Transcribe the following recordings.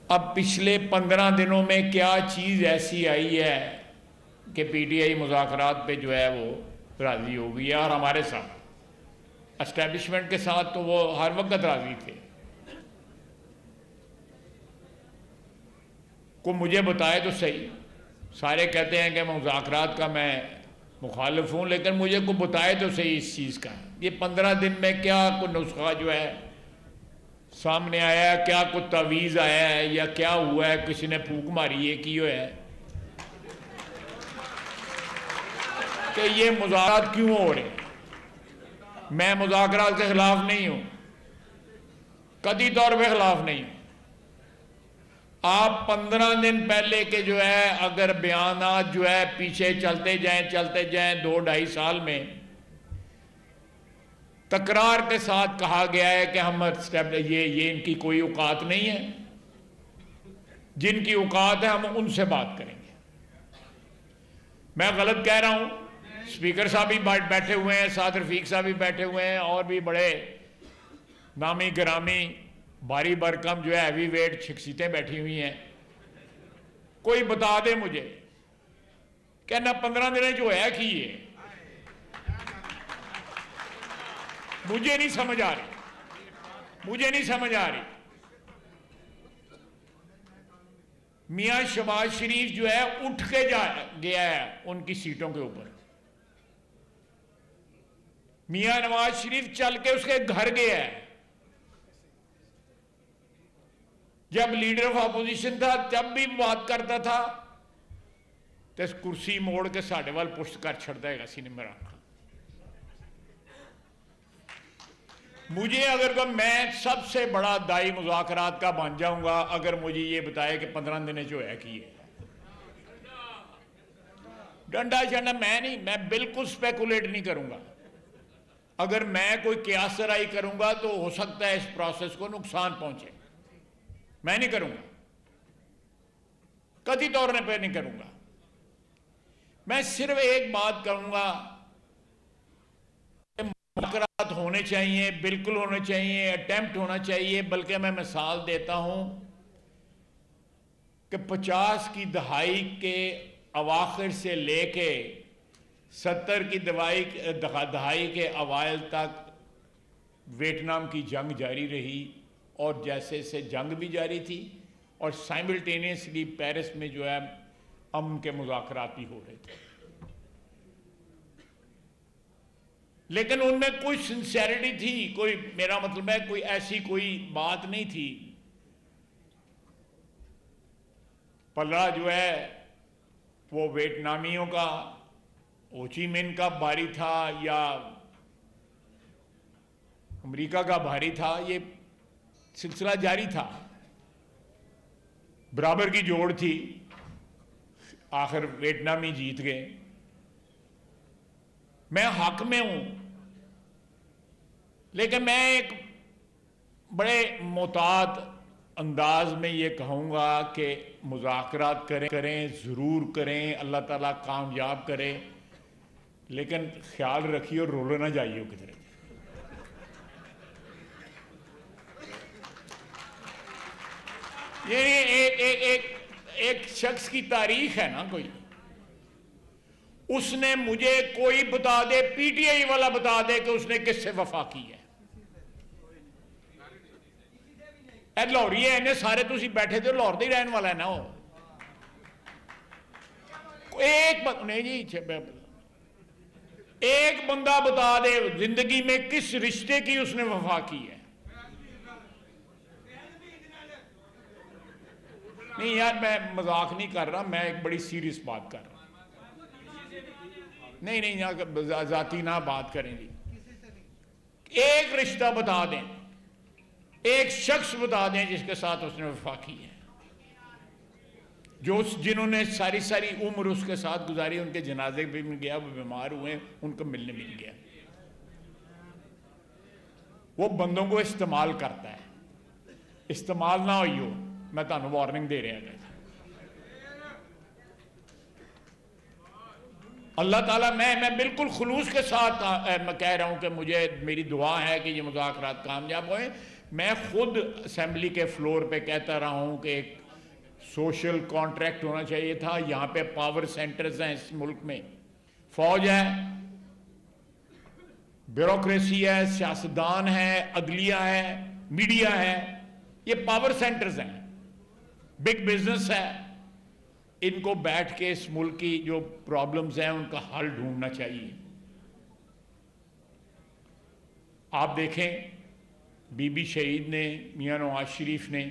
اب پچھلے 15 دنوں میں کیا چیز ایسی آئی ہے کہ پی ٹی آئی مذاکرات پہ جو ہے وہ راضی ہو گئی ہے، اور ہمارے ساتھ اسٹیبلشمنٹ کے ساتھ تو وہ ہر وقت راضی تھے. کو مجھے بتائے تو صحیح. سارے کہتے ہیں کہ مذاکرات کا میں مخالف ہوں، لیکن مجھے کو بتائے تو صحیح اس چیز کا. یہ 15 دن میں کیا کوئی نسخہ جو ہے سامنے آیا ہے، کیا کوئی تعویذ آیا ہے، یا کیا ہوا ہے، کسی نے پھونک ماری ہے کی ہوا ہے کہ یہ مذاکرات کیوں ہو رہے ہیں. میں مذاکرات کے خلاف نہیں ہوں، قطعی طور پہ خلاف نہیں ہوں. آپ 15 دن پہلے کے جو ہے اگر بیانات جو ہے پیچھے چلتے جائیں 2-2.5 سال میں تکرار کے ساتھ کہا گیا ہے کہ ہم یہ ان کی کوئی اوقات نہیں ہے، جن کی اوقات ہے ہم ان سے بات کریں گے. میں غلط کہہ رہا ہوں؟ اسپیکر صاحب بھی بیٹھے ہوئے ہیں، ساتھ رفیق صاحب بھی بیٹھے ہوئے ہیں، اور بھی بڑے نامی گرامی بھاری برکم جو ہے ہیوی ویٹ شخصیتیں بیٹھی ہوئی ہیں. کوئی بتا دے مجھے کہ نہ 15 دن جو ہے کہ یہ مجھے نہیں سمجھ آ رہی. میاں شہباز شریف جو ہے اٹھ کے گیا ہے ان کی سیٹوں کے اوپر. میاں نواز شریف چل کے اس کے گھر گیا ہے. جب لیڈر آف اپوزیشن تھا جب بھی بات کرتا تھا تو اس کرسی موڑ کے ساڑھے وال پشت کر چھڑتا ہے گا سینے میں رکھا. مجھے اگر میں سب سے بڑا دائی مذاکرات کا بن جاؤں گا اگر مجھے یہ بتائے کہ 15 دن جو ہے کہ یہ ڈنڈا چنڈا میں بالکل سپیکولیٹ نہیں کروں گا. اگر میں کوئی قیاس رائی کروں گا تو ہو سکتا ہے اس پروسیس کو نقصان پہنچے. میں نہیں کروں گا، قطعی طور پہ نہیں کروں گا. میں صرف ایک بات کروں گا کہ مذاکرات ہونے چاہیے، بالکل ہونے چاہیے، اٹیمپٹ ہونا چاہیے. بلکہ میں مثال دیتا ہوں کہ 50 کی دہائی کے اواخر سے لے کے 70 کی دہائی کے اوائل تک ویتنام کی جنگ جاری رہی، اور جیسے سے جنگ بھی جاری تھی اور سائملٹینیسلی پیرس میں جو ہے امن کے مذاکرات بھی ہو رہے تھے. لیکن ان میں کوئی سنسیریٹی تھی، کوئی میرا مطلب ہے کوئی ایسی کوئی بات نہیں تھی. پلڑا جو ہے وہ ویتنامیوں کا ہوچی من کا بھاری تھا یا امریکہ کا بھاری تھا، یہ سلسلہ جاری تھا. برابر کی جوڑ تھی، آخر ویتنامی جیت گئے. میں حق میں ہوں، لیکن میں ایک بڑے محتاط انداز میں یہ کہوں گا کہ مذاکرات کریں ضرور کریں، اللہ تعالیٰ کامیاب کرے، لیکن خیال رکھیے اور رولے نہ جائیے کدھر. یہ ایک شخص کی تاریخ ہے نا، کوئی اس نے مجھے کوئی بتا دے، پی ٹی آئی والا بتا دے کہ اس نے کس سے وفا کی ہے. اے لاہوری ہے، انہیں سارے تسی بیٹھے تھے لاہور دے رہن والا ہے نا. ایک بندہ بتا دے زندگی میں کس رشتے کی اس نے وفا کی ہے. نہیں یار میں مذاق نہیں کر رہا، میں ایک بڑی سیریس بات کر رہا ہوں. نہیں ذاتی نہ بات کریں گی. ایک رشتہ بتا دیں، ایک شخص بتا دیں جس کے ساتھ اس نے وفا کی ہے، جنہوں نے ساری عمر اس کے ساتھ گزاری. ان کے جنازے بھی مل گیا، وہ بیمار ہوئے ان کو ملنے مل گیا. وہ بندوں کو استعمال کرتا ہے، استعمال نہ ہوئی ہو. میں تمہیں وارننگ دے رہا ہوں. اللہ تعالیٰ میں بالکل خلوص کے ساتھ میں کہہ رہا ہوں کہ میری دعا ہے کہ یہ مذاکرات کامیاب ہوئیں. میں خود اسمبلی کے فلور پہ کہتا رہا ہوں کہ ایک سوشل کانٹریکٹ ہونا چاہیے تھا. یہاں پہ پاور سینٹرز ہیں اس ملک میں, فوج ہے, بیوروکریسی ہے, سیاستدان ہے, عدلیہ ہے, میڈیا ہے, یہ پاور سینٹرز ہیں, بگ بزنس ہے. ان کو بیٹھ کے اس ملک کی جو پرابلمز ہیں ان کا حل ڈھونڈنا چاہیے. آپ دیکھیں بی بی شہید نے, میاں نواز شریف نے,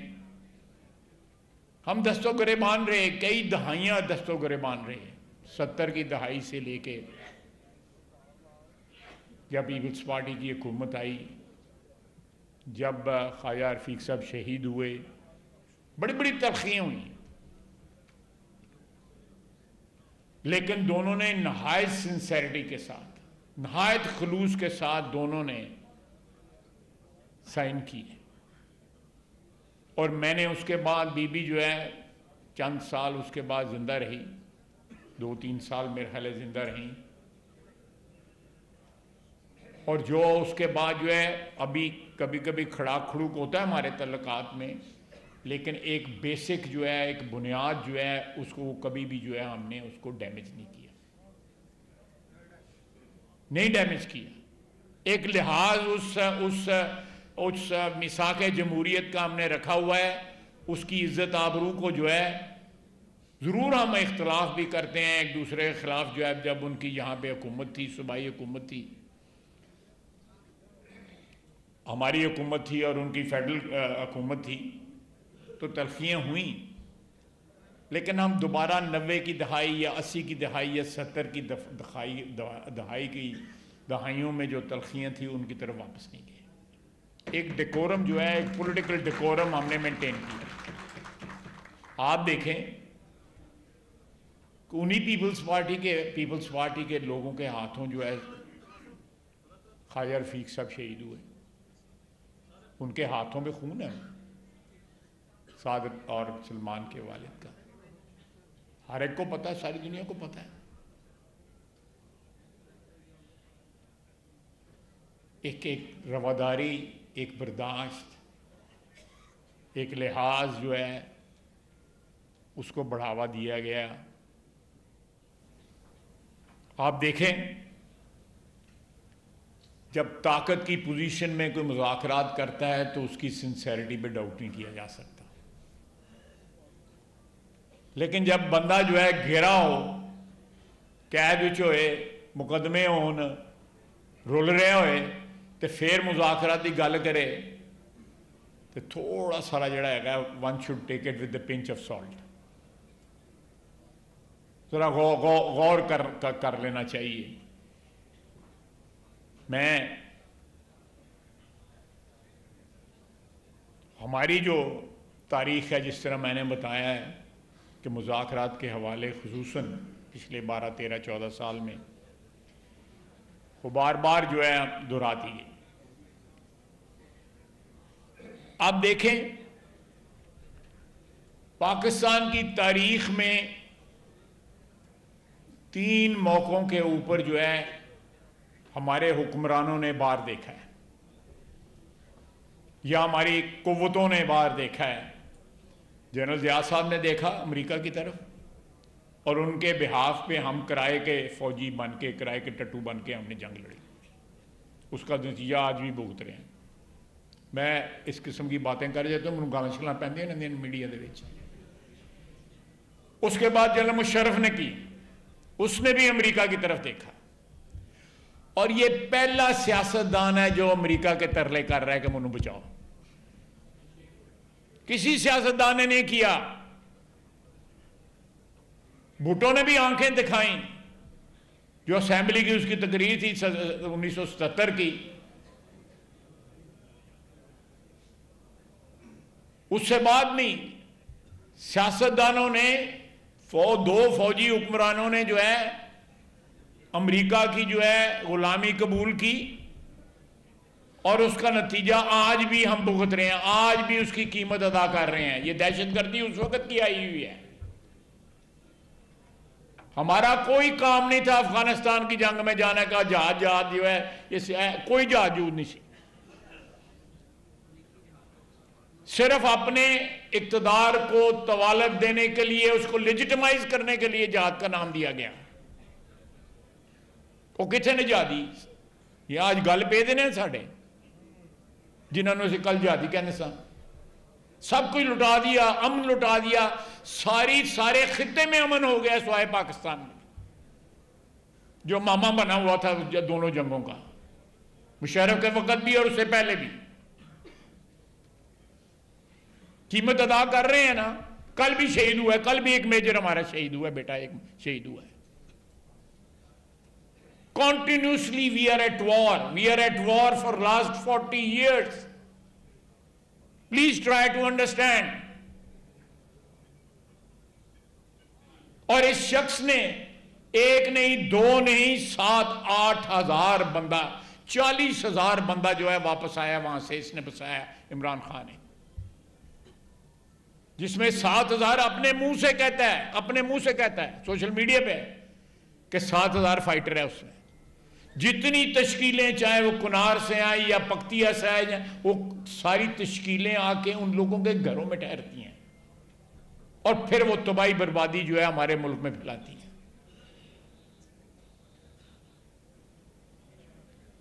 ہم دست و گریبان رہے, کئی دہائیاں دست و گریبان رہے, 70 کی دہائی سے لے کے جب پیپلز پارٹی کی حکومت آئی, جب خواجہ رفیق صاحب شہید ہوئے, بڑی بڑی تلخیاں ہوئیں, لیکن دونوں نے نہایت سنسیریٹی کے ساتھ, نہایت خلوص کے ساتھ دونوں نے سائن کی. اور میں نے اس کے بعد بی بی جو ہے چند سال اس کے بعد زندہ رہی, 2-3 سال میرے خیال زندہ رہیں, اور جو اس کے بعد جو ہے ابھی کبھی کبھی کھڑا کھڑوک ہوتا ہے ہمارے تعلقات میں, لیکن ایک بیسک جو ہے, ایک بنیاد جو ہے, اس کو کبھی بھی جو ہے ہم نے اس کو ڈیمیج نہیں کیا, نہیں ڈیمیج کیا. ایک لحاظ اس میثاق جمہوریت کا ہم نے رکھا ہوا ہے, اس کی عزت آبرو کو جو ہے, ضرور ہم اختلاف بھی کرتے ہیں ایک دوسرے کے خلاف جو ہے, جب ان کی یہاں پہ حکومت تھی, صوبائی حکومت تھی, ہماری حکومت تھی اور ان کی فیڈرل حکومت تھی, تو تلخیاں ہوئیں, لیکن ہم دوبارہ 90 کی دہائی یا 80 کی دہائی یا 70 کی دہائی کی دہائیوں میں جو تلخیاں تھیں ان کی طرف واپس نہیں گئے. ایک ڈیکورم جو ہے, ایک پولیٹیکل ڈیکورم ہم نے مینٹین کیا. آپ دیکھیں کہ انہی پیپلز پارٹی کے لوگوں کے ہاتھوں جو ہے خواجہ رفیق صاحب شہید ہوئے, ان کے ہاتھوں میں خون ہے, صادق اور سلمان کے والد کا, ہر ایک کو پتہ ہے, ساری دنیا کو پتہ ہے. ایک رواداری, ایک برداشت, ایک لحاظ جو ہے اس کو بڑھاوا دیا گیا. آپ دیکھیں جب طاقت کی پوزیشن میں کوئی مذاکرات کرتا ہے تو اس کی سنسیریٹی پہ ڈاؤٹ نہیں کیا جا سکتا, لیکن جب بندہ جو ہے گھیرا ہو, قید وچ ہوئے, مقدمے ہون, رول رہے ہوئے, تو پھر مذاکرات کی گل کرے تو تھوڑا سارا جڑا ہے one should take it with a pinch of salt, ذرا غور کر لینا چاہیے. ہماری جو تاریخ ہے, جس طرح میں نے بتایا ہے کہ مذاکرات کے حوالے خصوصاً پچھلے 12, 13, 14 سال میں وہ بار بار جو ہے دہراتی ہے. آپ دیکھیں پاکستان کی تاریخ میں 3 موقعوں کے اوپر جو ہے ہمارے حکمرانوں نے بار دیکھا ہے, یا ہماری قوتوں نے بار دیکھا ہے. جنرل ضیاء صاحب نے دیکھا امریکہ کی طرف, اور ان کے بحاف پہ ہم کرائے کے فوجی بن کے, کرائے کے ٹٹو بن کے ہم نے جنگ لڑی, اس کا نتیجہ آج بھی بھگت رہے ہیں. میں اس قسم کی باتیں کر جاتا ہوں, گالاں شلاں پیندیاں نے میڈیا دے وچ. اس کے بعد جنرل مشرف نے کی, اس نے بھی امریکہ کی طرف دیکھا, اور یہ پہلا سیاستدان ہے جو امریکہ کے ترلے کر رہا ہے کہ منو بچاؤ. کسی سیاستدان نے نہیں کیا. بھٹو نے بھی آنکھیں دکھائیں, جو اسمبلی کی اس کی تقریر تھی 1977 کی, اس سے بعد نہیں سیاستدانوں نے, 2 فوجی حکمرانوں نے جو ہے امریکہ کی جو ہے غلامی قبول کی, اور اس کا نتیجہ آج بھی ہم بھگت رہے ہیں, آج بھی اس کی قیمت ادا کر رہے ہیں. یہ دہشت گردی اس وقت کی آئی ہوئی ہے. ہمارا کوئی کام نہیں تھا افغانستان کی جنگ میں جانے کا, جہاز جو ہے یہ کوئی جہاز نہیں سی. صرف اپنے اقتدار کو طوالت دینے کے لیے، اس کو لیجیٹمائز کرنے کے لیے جہاد کا نام دیا گیا. وہ کتنے نے جہادی یہ آج گل پہ دینے ساڑھے جنہوں نے اسے کل جہادی کہنے سا. سب کچھ لٹا دیا، امن لٹا دیا، سارے خطے میں امن ہو گیا سوائے پاکستان میں جو ماما بنا ہوا تھا دونوں جنگوں کا، مشرف کے وقت بھی اور اس سے پہلے بھی. قیمت ادا کر رہے ہیں نا. کل بھی شہید ہوا ہے، کل بھی ایک میجر ہمارا شہید ہوا ہے، بیٹا ایک شہید ہوا ہے. Continuously we are at war. We are at war for last 40 years. Please try to understand. اور اس شخص نے ایک نہیں، دو نہیں، 7-8 ہزار بندہ، 40,000 بندہ جو ہے واپس آیا وہاں سے. اس نے بسایا عمران خان نے، جس میں 7,000 اپنے منہ سے کہتا ہے، اپنے منہ سے کہتا ہے سوشل میڈیا پہ کہ 7,000 فائٹر ہے اس میں. جتنی تشکیلیں چاہے وہ کنار سے آئیں یا پکتیا سے آئیں، وہ ساری تشکیلیں آ کے ان لوگوں کے گھروں میں ٹھہرتی ہیں اور پھر وہ تباہی بربادی جو ہے ہمارے ملک میں پھیلاتی ہیں.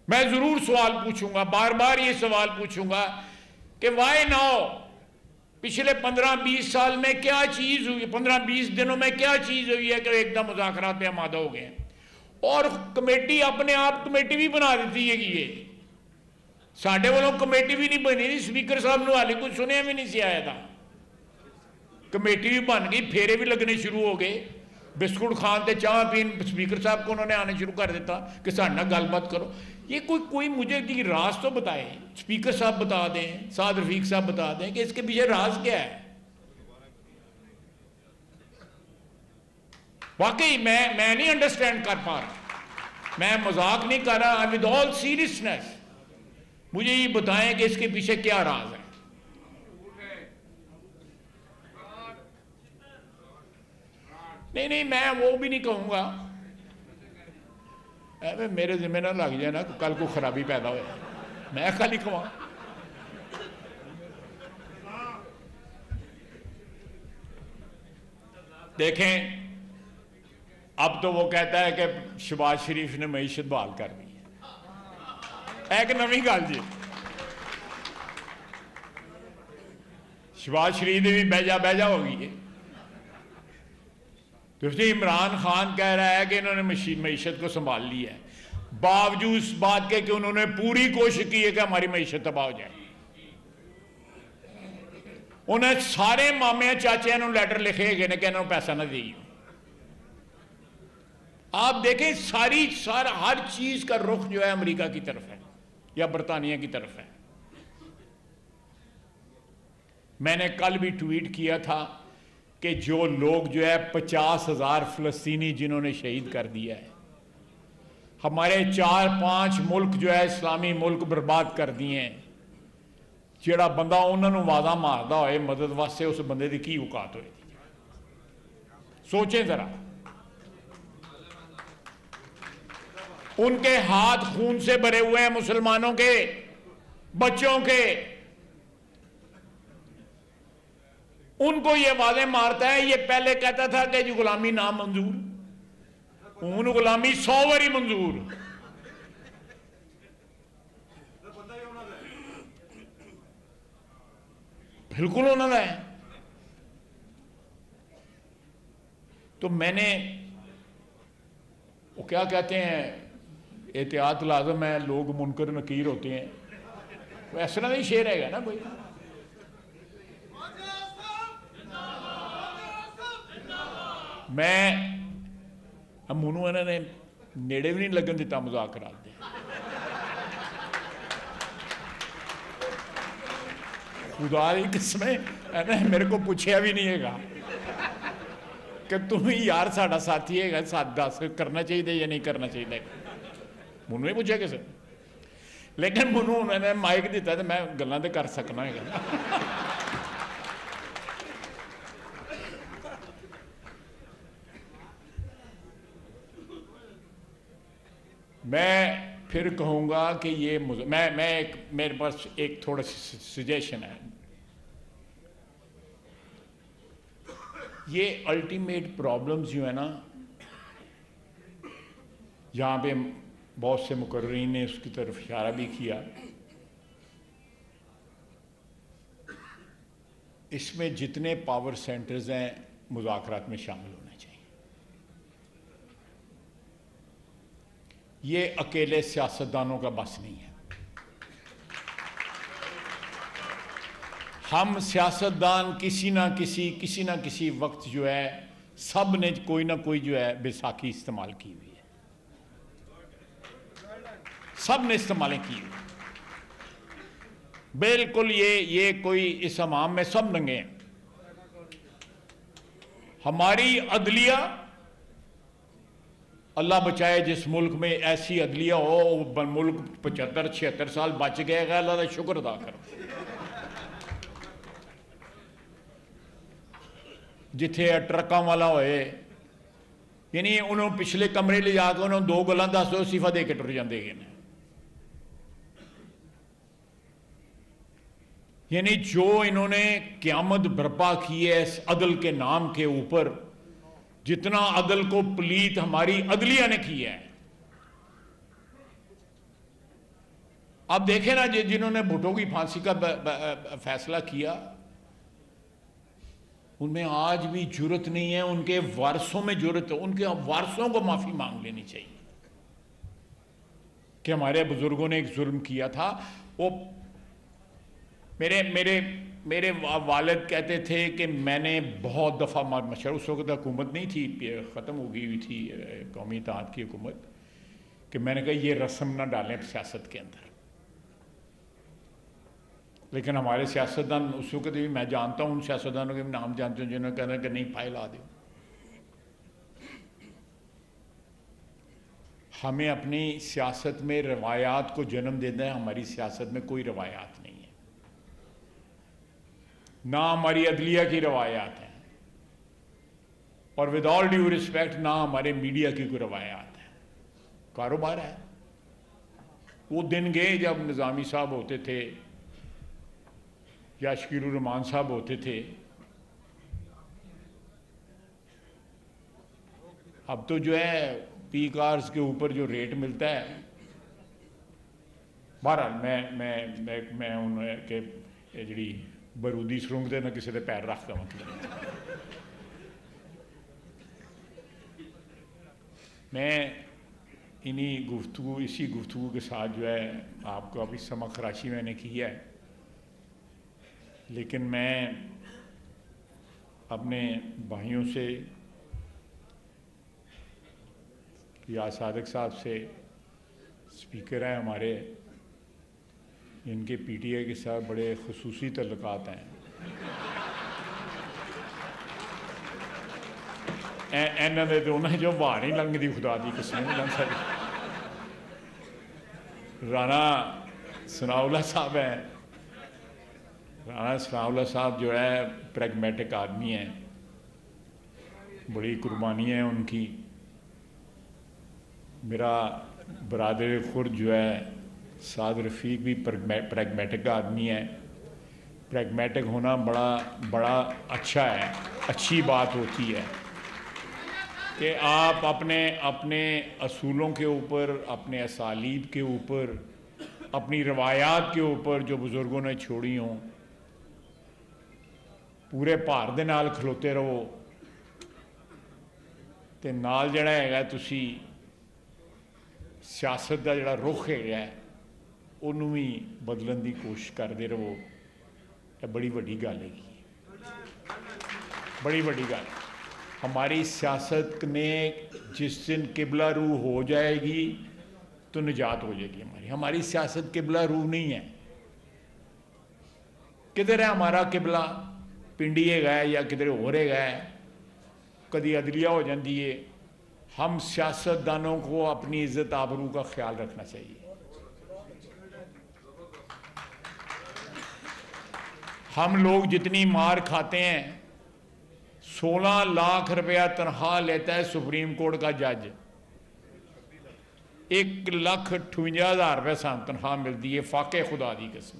میں ضرور سوال پوچھوں گا، بار بار یہ سوال پوچھوں گا کہ وائی ناؤ؟ پچھلے 15-20 سال میں کیا چیز ہوئی، 15-20 دنوں میں کیا چیز ہوئی ہے کہ ایک دم مذاکرات پہ آمادہ ہو گئے ہیں؟ اور کمیٹی اپنے آپ کمیٹی بھی بنا دیتی ہے کہ یہ ساڑھے والوں کمیٹی بھی نہیں بنی تھی. سپیکر صاحب نے حالی کچھ سنیا بھی نہیں سی آیا تھا. کمیٹی بھی بن گئی، پھیرے بھی لگنے شروع ہو گئے. بسکٹ خان تے چاہ پین سپیکر صاحب کو انہوں نے آنے شروع کر دیتا کہ ساڑھنا گل بات کرو. یہ کوئی مجھے کی راز تو بتائے. سپیکر صاحب بتا دیں، سعد رفیق صاحب بتا دیں کہ اس کے پیچھے راز کیا ہے. واقعی میں نہیں انڈرسٹینڈ کر پا رہا. میں مذاق نہیں کر رہا. ود آل سیریسنس مجھے یہ بتائیں کہ اس کے پیچھے کیا راز ہے. نہیں میں وہ بھی نہیں کہوں گا. میرے ذمہ نہ لگ جائے نا کل کو خرابی پیدا ہوئے. میں کل ہی کہوں. دیکھیں اب تو وہ کہتا ہے کہ شہباز شریف نے معیشت بحال کر دی ہے. ایک نویں گل جی، شہباز شریف نے بھی بیجا ہو گئی ہے. تو عمران خان کہہ رہا ہے کہ انہوں نے معیشت کو سنبھال لی ہے، باوجود اس بات کے کہ انہوں نے پوری کوشش کی ہے کہ ہماری معیشت تباہ ہو جائے. انہیں سارے مامے چاچے انہوں لیٹر لکھے گئے کہ انہوں پیسہ نہ دیئے. آپ دیکھیں ہر چیز کا رخ جو ہے امریکہ کی طرف ہے یا برطانیہ کی طرف ہے. میں نے کل بھی ٹویٹ کیا تھا کہ جو لوگ جو ہے 50,000 فلسطینی جنہوں نے شہید کر دیا ہے، ہمارے 4-5 ملک جو ہے اسلامی ملک برباد کر دیے ہیں. جڑا بندہ انہوں نے وعدہ ماردا ہوئے مدد واسطے، اس بندے دی کی اوقات ہوئے. سوچیں ذرا. ان کے ہاتھ خون سے بھرے ہوئے ہیں، مسلمانوں کے بچوں کے. ان کو یہ واضح مارتا ہے. یہ پہلے کہتا تھا کہ جو غلامی نام منظور، ان غلامی 100 واری منظور. بالکل انہوں نے. تو میں نے وہ کیا کہتے ہیں، احتیاط لازم ہے، لوگ منکر نکیر ہوتے ہیں. وہ اس طرح نہیں شعر ہے گا نا کوئی. میں منو انہوں نے نیڑے بھی نہیں لگن دیتا مذاکرات دے. خدا کی قسمیں میرے کو پوچھیا بھی نہیں ہے گا کہ تم ہی یار ساڑھا ساتھی ہے گا، ساتھ دس کرنا چاہیے یا نہیں کرنا چاہیے. منو ہی پوچھا کسے. لیکن منو میں نے مائک دیتا تو میں گلاں تے کر سکنا ہے گا. میں پھر کہوں گا کہ یہ میرے پاس ایک تھوڑا سی سجیشن ہے. یہ الٹیمیٹ پرابلمز جو ہے نا، یہاں پہ بہت سے مقررین نے اس کی طرف اشارہ بھی کیا، اس میں جتنے پاور سینٹرز ہیں مذاکرات میں شامل ہونے چاہیے۔ یہ اکیلے سیاستدانوں کا بس نہیں ہے۔ ہم سیاستدان کسی نہ کسی وقت جو ہے سب نے کوئی نہ کوئی جو ہے بیساکھی استعمال کی ہوئی ہے، سب نے استعمالیں کی ہوئی، بالکل یہ کوئی اس امام میں سب ننگے ہیں۔ ہماری عدلیہ، اللہ بچائے جس ملک میں ایسی عدلیہ ہو، ملک 75-76 سال بچ گئے گا، اللہ کا شکر ادا کرو۔ جتھے ٹرکاں والا ہوئے، یعنی انہوں پچھلے کمرے لے جا کے انہوں 2 گلاں دس دو صفحہ دے کے ٹر جاندے گئے نے۔ یعنی جو انہوں نے قیامت برپا کی ہے اس عدل کے نام کے اوپر، جتنا عدل کو پلیت ہماری عدلیہ نے کیا ہے۔ اب دیکھیں نا، جنہوں نے بھٹو کی پھانسی کا فیصلہ کیا، ان میں آج بھی جرت نہیں ہے، ان کے وارثوں میں جرت ہے، ان کے وارثوں کو معافی مانگ لینی چاہیے کہ ہمارے بزرگوں نے ایک ظلم کیا تھا۔ وہ میرے والد کہتے تھے کہ میں نے بہت دفعہ مشورہ، اس وقت حکومت نہیں تھی، ختم ہو گئی ہوئی تھی قومی اتحاد کی حکومت، کہ میں نے کہا یہ رسم نہ ڈالیں سیاست کے اندر۔ لیکن ہمارے سیاستدان اس وقت بھی، میں جانتا ہوں ان سیاستدانوں کے نام جانتے ہوں جنہوں نے کہنا کہ نہیں فائل آ دو۔ ہمیں اپنی سیاست میں روایات کو جنم دینا ہے۔ ہماری سیاست میں کوئی روایات نہیں ہے، نہ ہماری عدلیہ کی روایات ہیں، اور ود آل ڈیو ریسپیکٹ نہ ہمارے میڈیا کی کوئی روایات ہیں۔ کاروبار ہے۔ وہ دن گئے جب نظامی صاحب ہوتے تھے یا شکیل الرحمان صاحب ہوتے تھے، اب تو جو ہے پی کارز کے اوپر جو ریٹ ملتا ہے۔ بہرحال میں انہوں کہ جڑی برودی سرنگ دے نہ کسی دے پیر رکھ کا مطلب، میں اسی گفتگو کے ساتھ جو ہے آپ کو ابھی سمجھ خراشی میں نے کی ہے، لیکن میں اپنے بھائیوں سے یا صادق صاحب سے، اسپیکر ہیں ہمارے، ان کے پی ٹی آئی کے ساتھ بڑے خصوصی تعلقات ہیں۔ انہوں نے تو انہیں جو باہر ہی لنگ دی، خدا دی قسم نہیں لنگ سکتی۔ رانا ثناء اللہ صاحب ہیں، رانا ثناء اللہ صاحب جو ہے پریگمیٹک آدمی ہیں، بڑی قربانی ہے ان کی۔ میرا برادر خرد جو ہے سعد رفیق بھی پریگمیٹک آدمی ہے۔ پریگمیٹک ہونا بڑا اچھا ہے، اچھی بات ہوتی ہے کہ آپ اپنے اصولوں کے اوپر، اپنے اسالیب کے اوپر، اپنی روایات کے اوپر جو بزرگوں نے چھوڑی ہوں، پورے بھار دے نال کھلوتے رہو، تے نال جڑا ہے تسی سیاست دا جڑا رخ ہے انہوں بھی بدلن دی کوشش کرتے رہو۔ یہ بڑی وڈی گل ہے، بڑی وڈی گل۔ ہماری سیاست نے جس دن قبلہ رو ہو جائے گی تو نجات ہو جائے گی۔ ہماری سیاست قبلہ رو نہیں ہے۔ کدھر ہے ہمارا قبلہ؟ پنڈی ہے گئے یا کدھر ہو رہے گئے، کدی عدلیہ ہو جاندی ہے۔ ہم سیاستدانوں کو اپنی عزت آبرو کا خیال رکھنا چاہیے۔ ہم لوگ جتنی مار کھاتے ہیں، 16 لاکھ روپیہ تنخواہ لیتا ہے سپریم کورٹ کا جج، 1,58,000 روپے سان تنخواہ ملتی ہے، فاقے خدا دی قسم۔